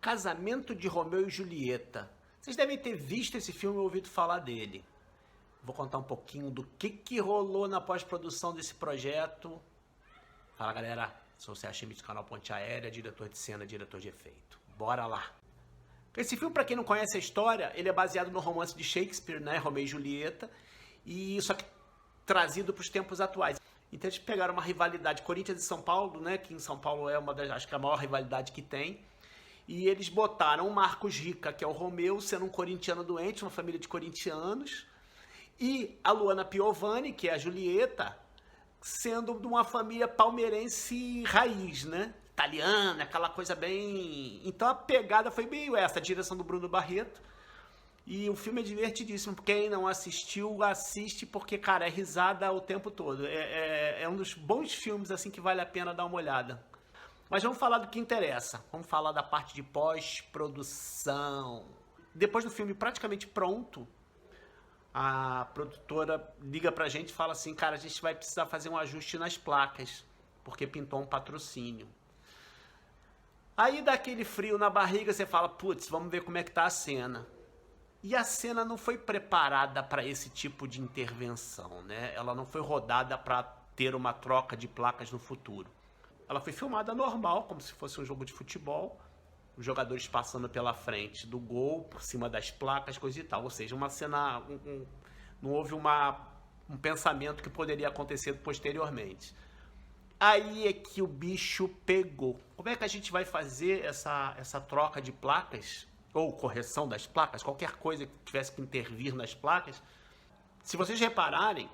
Casamento de Romeu e Julieta. Vocês devem ter visto esse filme ou ouvido falar dele. Vou contar um pouquinho do que rolou na pós-produção desse projeto. Fala, galera. Sou o Sérgio Schmidt do canal Ponte Aérea, diretor de cena, diretor de efeito. Bora lá. Esse filme, para quem não conhece a história, ele é baseado no romance de Shakespeare, né, Romeu e Julieta, e só que trazido para os tempos atuais. Então eles pegaram uma rivalidade Corinthians e São Paulo, né, que em São Paulo é uma das, acho que é a maior rivalidade que tem, e eles botaram o Marcos Rica, que é o Romeu, sendo um corintiano doente, uma família de corintianos, e a Luana Piovani, que é a Julieta, sendo de uma família palmeirense raiz, né? Italiana, aquela coisa bem... Então a pegada foi meio essa, a direção do Bruno Barreto. E o filme é divertidíssimo. Quem não assistiu, assiste, porque, cara, é risada o tempo todo. É um dos bons filmes, assim, que vale a pena dar uma olhada. Mas vamos falar do que interessa. Vamos falar da parte de pós-produção. Depois do filme praticamente pronto, a produtora liga pra gente e fala assim, cara, a gente vai precisar fazer um ajuste nas placas, porque pintou um patrocínio. Aí dá aquele frio na barriga, você fala, putz, vamos ver como é que tá a cena. E a cena não foi preparada para esse tipo de intervenção, né? Ela não foi rodada para ter uma troca de placas no futuro. Ela foi filmada normal, como se fosse um jogo de futebol, os jogadores passando pela frente do gol, por cima das placas, coisa e tal. Ou seja, uma cena... não houve um pensamento que poderia acontecer posteriormente. Aí é que o bicho pegou. Como é que a gente vai fazer essa troca de placas, ou correção das placas, qualquer coisa que tivesse que intervir nas placas? Se vocês repararem,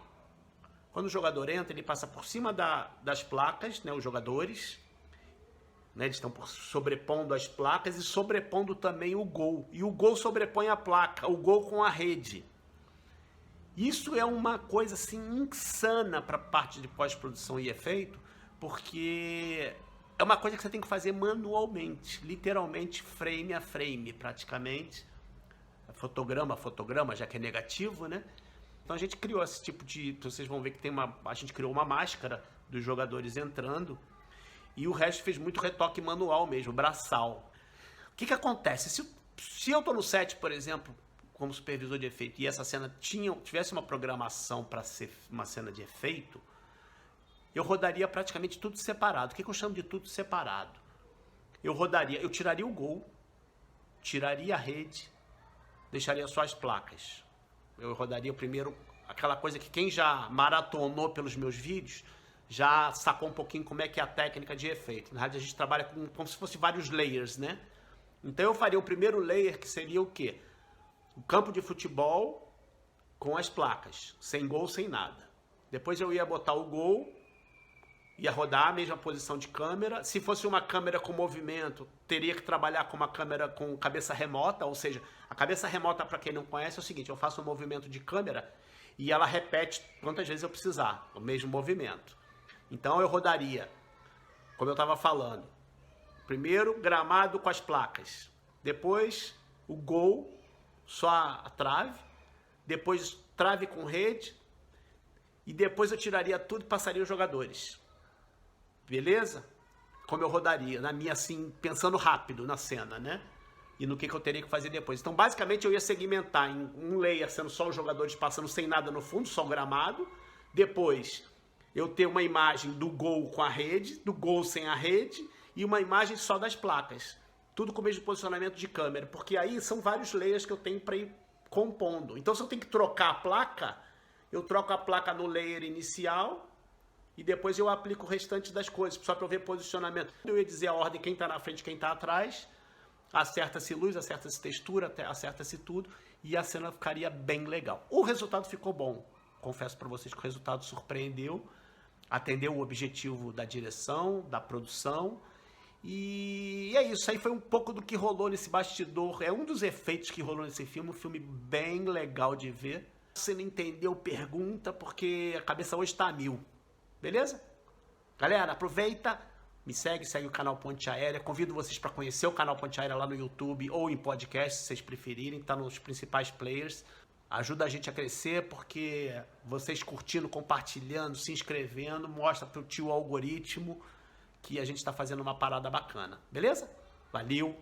quando o jogador entra, ele passa por cima das placas, né, os jogadores... né, eles estão sobrepondo as placas e sobrepondo também o gol. E o gol sobrepõe a placa, o gol com a rede. Isso é uma coisa assim insana para a parte de pós-produção e efeito, porque é uma coisa que você tem que fazer manualmente, literalmente frame a frame, praticamente. Fotograma a fotograma, já que é negativo, né? Então a gente criou esse tipo de... Vocês vão ver que a gente criou uma máscara dos jogadores entrando. E o resto fez muito retoque manual mesmo, braçal. O que acontece? Se eu tô no set, por exemplo, como supervisor de efeito, e essa cena tivesse uma programação para ser uma cena de efeito, eu rodaria praticamente tudo separado. O que eu chamo de tudo separado? Eu tiraria o gol, tiraria a rede, deixaria só as placas. Eu rodaria primeiro aquela coisa que quem já maratonou pelos meus vídeos já sacou um pouquinho como é que é a técnica de efeito. Na verdade, a gente trabalha como se fosse vários layers, né? Então eu faria o primeiro layer, que seria o quê? O campo de futebol com as placas, sem gol, sem nada. Depois eu ia botar o gol, ia rodar a mesma posição de câmera. Se fosse uma câmera com movimento, teria que trabalhar com uma câmera com cabeça remota, ou seja, a cabeça remota, para quem não conhece, é o seguinte, eu faço um movimento de câmera e ela repete quantas vezes eu precisar, o mesmo movimento. Então eu rodaria, como eu estava falando, primeiro gramado com as placas, depois o gol, só a trave, depois trave com rede, e depois eu tiraria tudo e passaria os jogadores. Beleza? Como eu rodaria, na minha assim, pensando rápido na cena, né? E no que eu teria que fazer depois. Então basicamente eu ia segmentar em um layer, sendo só os jogadores passando sem nada no fundo, só o gramado, depois... eu ter uma imagem do gol com a rede, do gol sem a rede, e uma imagem só das placas. Tudo com o mesmo posicionamento de câmera, porque aí são vários layers que eu tenho para ir compondo. Então se eu tenho que trocar a placa, eu troco a placa no layer inicial, e depois eu aplico o restante das coisas, só para eu ver posicionamento. Eu ia dizer a ordem, quem está na frente, quem está atrás, acerta-se luz, acerta-se textura, acerta-se tudo, e a cena ficaria bem legal. O resultado ficou bom. Confesso para vocês que o resultado surpreendeu, atendeu o objetivo da direção, da produção, e é isso. Aí foi um pouco do que rolou nesse bastidor, é um dos efeitos que rolou nesse filme, um filme bem legal de ver. Se você não entendeu, pergunta, porque a cabeça hoje está a mil, beleza? Galera, aproveita, me segue o canal Ponte Aérea, convido vocês para conhecer o canal Ponte Aérea lá no YouTube ou em podcast, se vocês preferirem, tá nos principais players. Ajuda a gente a crescer, porque vocês curtindo, compartilhando, se inscrevendo, mostra para o tio algoritmo que a gente está fazendo uma parada bacana. Beleza? Valeu!